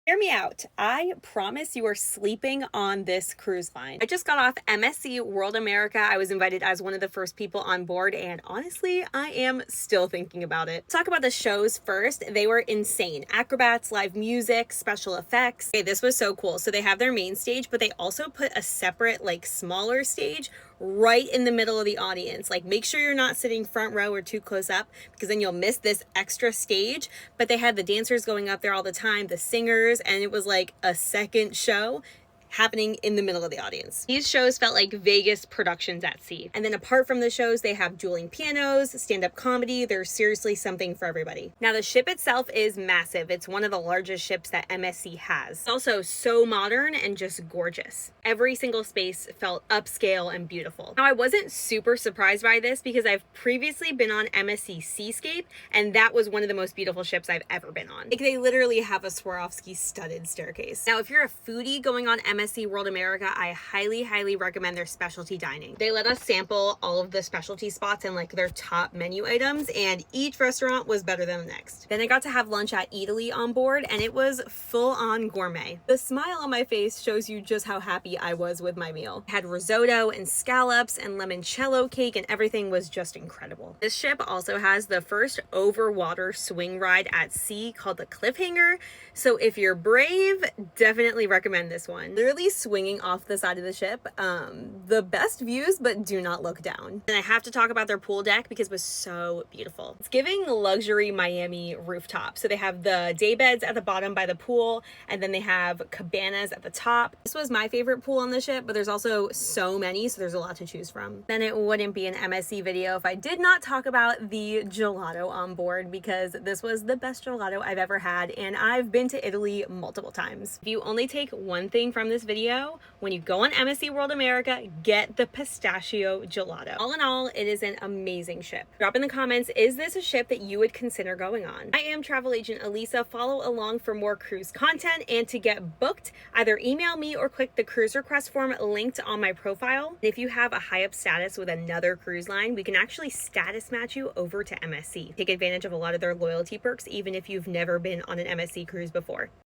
Hear me out. I promise you are sleeping on this cruise line. I just got off MSC World America. I was invited as one of the first people on board, and honestly, I am still thinking about it. Let's talk about the shows first. They were insane. Acrobats, live music, special effects. Okay, this was so cool. So they have their main stage, but they also put a separate, smaller stage right in the middle of the audience. Make sure you're not sitting front row or too close up, because then you'll miss this extra stage. But they had the dancers going up there all the time, the singers, and it was like a second show happening in the middle of the audience. These shows felt like Vegas productions at sea. And then apart from the shows, they have dueling pianos, stand-up comedy. There's seriously something for everybody. Now, the ship itself is massive. It's one of the largest ships that MSC has. It's also so modern and just gorgeous. Every single space felt upscale and beautiful. Now, I wasn't super surprised by this because I've previously been on MSC Seascape, and that was one of the most beautiful ships I've ever been on. They literally have a Swarovski studded staircase. Now, if you're a foodie going on MSC World America, I highly recommend their specialty dining. They let us sample all of the specialty spots and their top menu items, and each restaurant was better than the next. Then I got to have lunch at Italy on board, and it was full on gourmet. The smile on my face shows you just how happy I was with my meal. I had risotto and scallops and limoncello cake, and everything was just incredible. This ship also has the first over water swing ride at sea called the Cliffhanger. So if you're brave, definitely recommend this one. Literally swinging off the side of the ship. The best views, but do not look down. And I have to talk about their pool deck because it was so beautiful. It's giving luxury Miami rooftop. So they have the day beds at the bottom by the pool, and then they have cabanas at the top. This was my favorite pool on the ship, but there's also so many, so there's a lot to choose from. Then it wouldn't be an MSC video if I did not talk about the gelato on board, because this was the best gelato I've ever had, and I've been to Italy multiple times. If you only take one thing from this video, when you go on MSC World America, get the pistachio gelato. All in all, it is an amazing ship. Drop in the comments, is this a ship that you would consider going on? I am travel agent Elisa. Follow along for more cruise content, and to get booked, either email me or click the cruise request form linked on my profile. And if you have a high up status with another cruise line, we can actually status match you over to MSC. Take advantage of a lot of their loyalty perks, even if you've never been on an MSC cruise before.